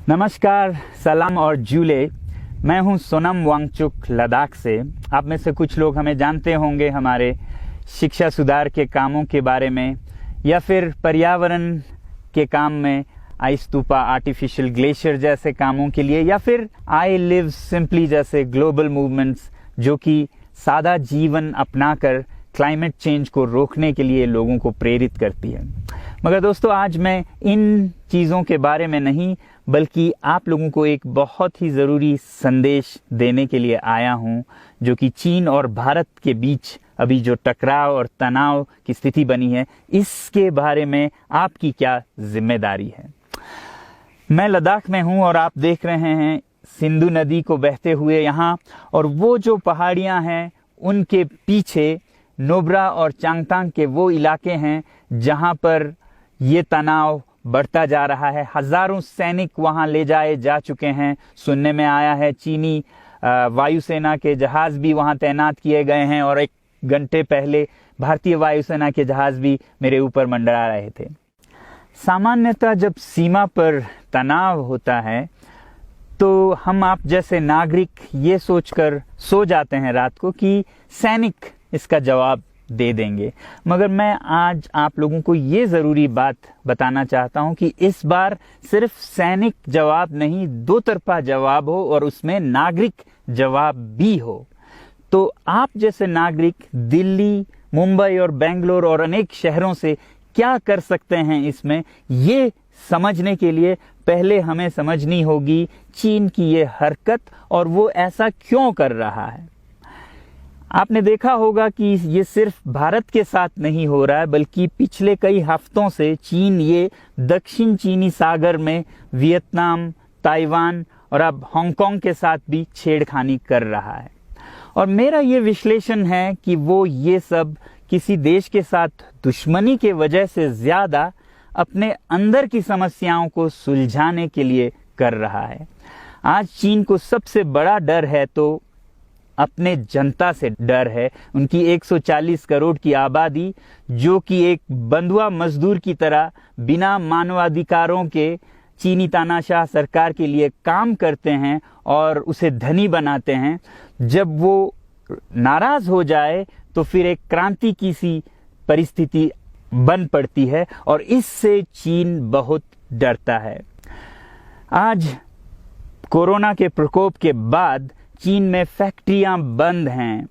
नमस्कार, सलाम और जूले। मैं हूं सोनम वांगचुक लद्दाख से। आप में से कुछ लोग हमें जानते होंगे हमारे शिक्षा सुधार के कामों के बारे में, या फिर पर्यावरण के काम में आइस स्तूपा, आर्टिफिशियल ग्लेशियर जैसे कामों के लिए, या फिर आई लिव सिंपली जैसे ग्लोबल मूवमेंट्स जो कि सादा जीवन अपनाकर क्लाइमेट चेंज को रोकने के लिए लोगों को प्रेरित करती है। मगर दोस्तों, आज मैं इन चीज़ों के बारे में नहीं बल्कि आप लोगों को एक बहुत ही ज़रूरी संदेश देने के लिए आया हूं, जो कि चीन और भारत के बीच अभी जो टकराव और तनाव की स्थिति बनी है, इसके बारे में आपकी क्या जिम्मेदारी है। मैं लद्दाख में हूं और आप देख रहे हैं सिंधु नदी को बहते हुए यहाँ, और वो जो पहाड़ियाँ हैं उनके पीछे नुब्रा और चांगतांग के वो इलाके हैं जहाँ पर ये तनाव बढ़ता जा रहा है। हजारों सैनिक वहाँ ले जाए जा चुके हैं। सुनने में आया है चीनी वायुसेना के जहाज भी वहाँ तैनात किए गए हैं, और 1 घंटे पहले भारतीय वायुसेना के जहाज भी मेरे ऊपर मंडरा रहे थे। सामान्यतः जब सीमा पर तनाव होता है तो हम आप जैसे नागरिक ये सोचकर सो जाते हैं रात को कि सैनिक इसका जवाब दे देंगे। मगर मैं आज आप लोगों को ये ज़रूरी बात बताना चाहता हूं कि इस बार सिर्फ सैनिक जवाब नहीं, दो तरफा जवाब हो और उसमें नागरिक जवाब भी हो। तो आप जैसे नागरिक दिल्ली, मुंबई और बेंगलोर और अनेक शहरों से क्या कर सकते हैं इसमें, ये समझने के लिए पहले हमें समझनी होगी चीन की ये हरकत और वो ऐसा क्यों कर रहा है। आपने देखा होगा कि ये सिर्फ भारत के साथ नहीं हो रहा है, बल्कि पिछले कई हफ्तों से चीन ये दक्षिण चीनी सागर में वियतनाम, ताइवान और अब हांगकांग के साथ भी छेड़खानी कर रहा है। और मेरा ये विश्लेषण है कि वो ये सब किसी देश के साथ दुश्मनी के वजह से ज्यादा अपने अंदर की समस्याओं को सुलझाने के लिए कर रहा है। आज चीन को सबसे बड़ा डर है तो अपने जनता से डर है। उनकी 140 करोड़ की आबादी, जो कि एक बंधुआ मजदूर की तरह बिना मानवाधिकारों के चीनी तानाशाह सरकार के लिए काम करते हैं और उसे धनी बनाते हैं। जब वो नाराज हो जाए तो फिर एक क्रांति की सी परिस्थिति बन पड़ती है, और इससे चीन बहुत डरता है। आज कोरोना के प्रकोप के बाद चीन में फैक्ट्रियां बंद हैं,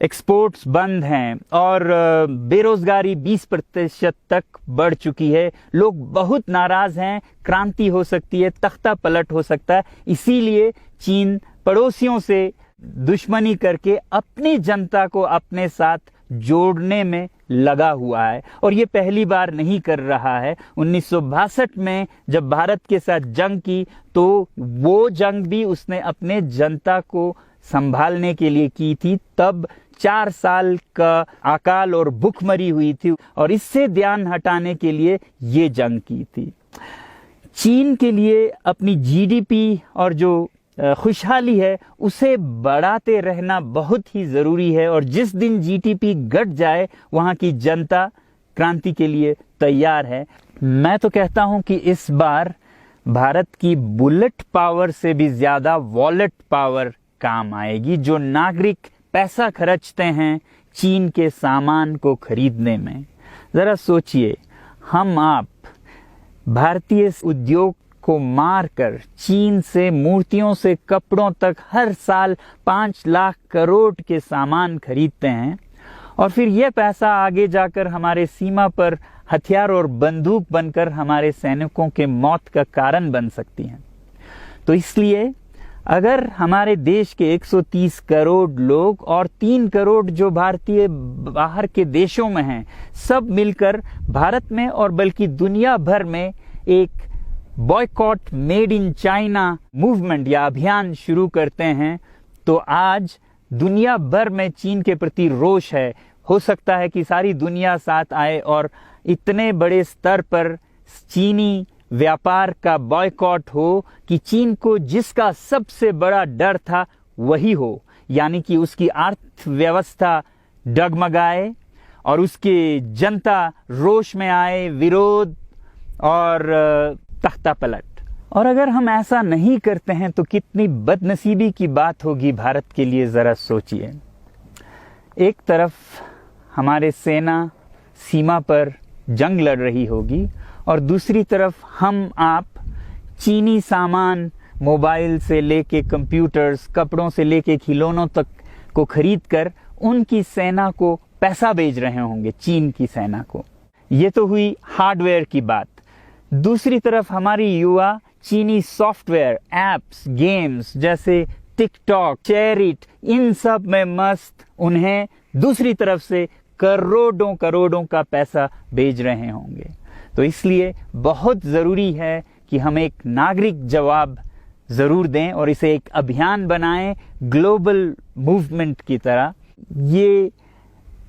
एक्सपोर्ट्स बंद हैं और बेरोजगारी 20% तक बढ़ चुकी है। लोग बहुत नाराज हैं, क्रांति हो सकती है, तख्ता पलट हो सकता है। इसीलिए चीन पड़ोसियों से दुश्मनी करके अपनी जनता को अपने साथ जोड़ने में लगा हुआ है, और ये पहली बार नहीं कर रहा है। 1962 में जब भारत के साथ जंग की तो वो जंग भी उसने अपने जनता को संभालने के लिए की थी। तब 4 साल का अकाल और भूखमरी हुई थी, और इससे ध्यान हटाने के लिए ये जंग की थी। चीन के लिए अपनी जीडीपी और जो खुशहाली है उसे बढ़ाते रहना बहुत ही ज़रूरी है, और जिस दिन जीडीपी घट जाए वहाँ की जनता क्रांति के लिए तैयार है। मैं तो कहता हूँ कि इस बार भारत की बुलेट पावर से भी ज़्यादा वॉलेट पावर काम आएगी, जो नागरिक पैसा खर्चते हैं चीन के सामान को खरीदने में। ज़रा सोचिए, हम आप भारतीय उद्योग को मारकर चीन से मूर्तियों से कपड़ों तक हर साल 5 लाख करोड़ के सामान खरीदते हैं, और फिर यह पैसा आगे जाकर हमारे सीमा पर हथियार और बंदूक बनकर हमारे सैनिकों के मौत का कारण बन सकती हैं। तो इसलिए अगर हमारे देश के 130 करोड़ लोग और 3 करोड़ जो भारतीय बाहर के देशों में हैं, सब मिलकर भारत में और बल्कि दुनिया भर में एक boycott made in China movement या अभियान शुरू करते हैं, तो आज दुनिया भर में चीन के प्रति रोष है। हो सकता है कि सारी दुनिया साथ आए और इतने बड़े स्तर पर चीनी व्यापार का बॉयकॉट हो कि चीन को जिसका सबसे बड़ा डर था वही हो, यानी कि उसकी अर्थव्यवस्था डगमगाए और उसकी जनता रोष में आए, विरोध और तख्ता पलट। और अगर हम ऐसा नहीं करते हैं तो कितनी बदनसीबी की बात होगी भारत के लिए, ज़रा सोचिए। एक तरफ हमारे सेना सीमा पर जंग लड़ रही होगी और दूसरी तरफ हम आप चीनी सामान, मोबाइल से लेके कंप्यूटर्स, कपड़ों से लेके खिलौनों तक को खरीद कर उनकी सेना को पैसा भेज रहे होंगे, चीन की सेना को। ये तो हुई हार्डवेयर की बात। दूसरी तरफ हमारी युवा चीनी सॉफ्टवेयर, एप्स, गेम्स जैसे टिकटॉक, शेयरिट, इन सब में मस्त, उन्हें दूसरी तरफ से करोड़ों करोड़ों का पैसा भेज रहे होंगे। तो इसलिए बहुत ज़रूरी है कि हम एक नागरिक जवाब ज़रूर दें और इसे एक अभियान बनाएं, ग्लोबल मूवमेंट की तरह। ये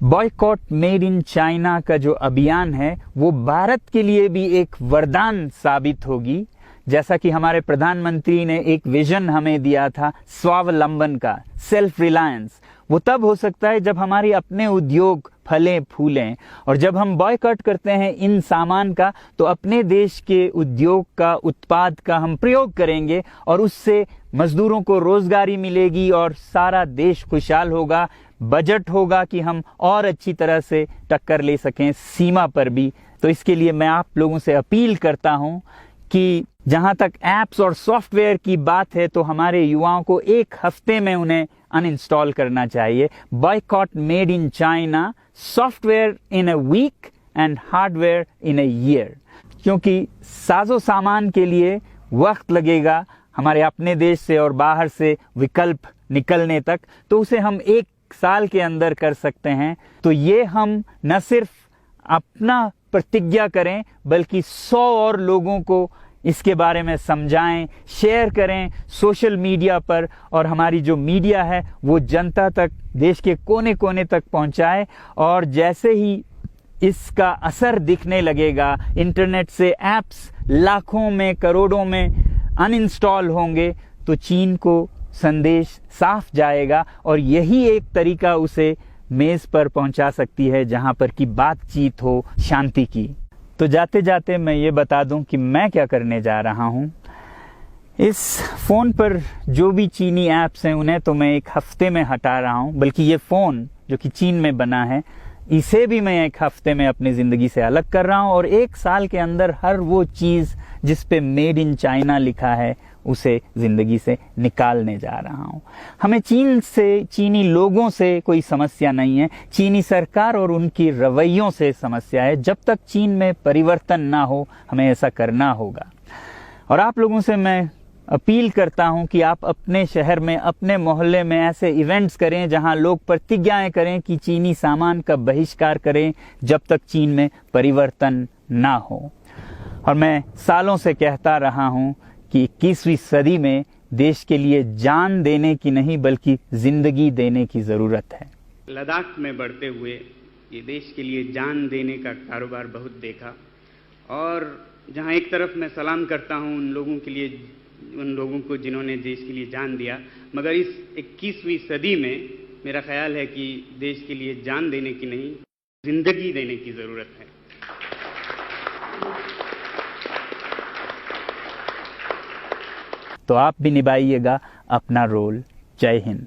बॉयकॉट मेड इन चाइना का जो अभियान है वो भारत के लिए भी एक वरदान साबित होगी। जैसा कि हमारे प्रधानमंत्री ने एक विजन हमें दिया था स्वावलंबन का, सेल्फ रिलायंस, वो तब हो सकता है जब हमारे अपने उद्योग फलें फूलें। और जब हम बॉयकॉट करते हैं इन सामान का तो अपने देश के उद्योग का, उत्पाद का हम प्रयोग करेंगे और उससे मजदूरों को रोजगारी मिलेगी और सारा देश खुशहाल होगा। बजट होगा कि हम और अच्छी तरह से टक्कर ले सकें सीमा पर भी। तो इसके लिए मैं आप लोगों से अपील करता हूं कि जहां तक ऐप्स और सॉफ्टवेयर की बात है तो हमारे युवाओं को एक हफ्ते में उन्हें अनइंस्टॉल करना चाहिए। Boycott made in China, software in a week and hardware in a year. क्योंकि साजो सामान के लिए वक्त लगेगा हमारे अपने देश से और बाहर से विकल्प निकलने तक, तो उसे हम 1 साल के अंदर कर सकते हैं। तो ये हम न सिर्फ अपना प्रतिज्ञा करें बल्कि 100 और लोगों को इसके बारे में समझाएं, शेयर करें सोशल मीडिया पर, और हमारी जो मीडिया है वो जनता तक, देश के कोने कोने तक पहुंचाए। और जैसे ही इसका असर दिखने लगेगा, इंटरनेट से ऐप्स लाखों में, करोड़ों में अनइंस्टॉल होंगे, तो चीन को संदेश साफ जाएगा और यही एक तरीका उसे मेज पर पहुंचा सकती है जहां पर कि बातचीत हो शांति की। तो जाते जाते मैं ये बता दूं कि मैं क्या करने जा रहा हूं। इस फ़ोन पर जो भी चीनी ऐप्स हैं उन्हें तो मैं 1 हफ्ते में हटा रहा हूं, बल्कि ये फ़ोन जो कि चीन में बना है इसे भी मैं 1 हफ्ते में अपनी ज़िंदगी से अलग कर रहा हूं। और 1 साल के अंदर हर वो चीज़ जिस पे मेड इन चाइना लिखा है उसे ज़िंदगी से निकालने जा रहा हूं। हमें चीन से, चीनी लोगों से कोई समस्या नहीं है, चीनी सरकार और उनकी रवैयों से समस्या है। जब तक चीन में परिवर्तन ना हो हमें ऐसा करना होगा। और आप लोगों से मैं अपील करता हूं कि आप अपने शहर में, अपने मोहल्ले में ऐसे इवेंट्स करें जहां लोग प्रतिज्ञाएं करें कि चीनी सामान का बहिष्कार करें जब तक चीन में परिवर्तन ना हो। और मैं सालों से कहता रहा हूं कि 21वीं सदी में देश के लिए जान देने की नहीं बल्कि जिंदगी देने की ज़रूरत है। लद्दाख में बढ़ते हुए ये देश के लिए जान देने का कारोबार बहुत देखा, और जहां एक तरफ मैं सलाम करता हूं उन लोगों के लिए, उन लोगों को जिन्होंने देश के लिए जान दिया, मगर इस 21वीं सदी में मेरा ख्याल है कि देश के लिए जान देने की नहीं, जिंदगी देने की ज़रूरत है। तो आप भी निभाइएगा अपना रोल। जय हिंद।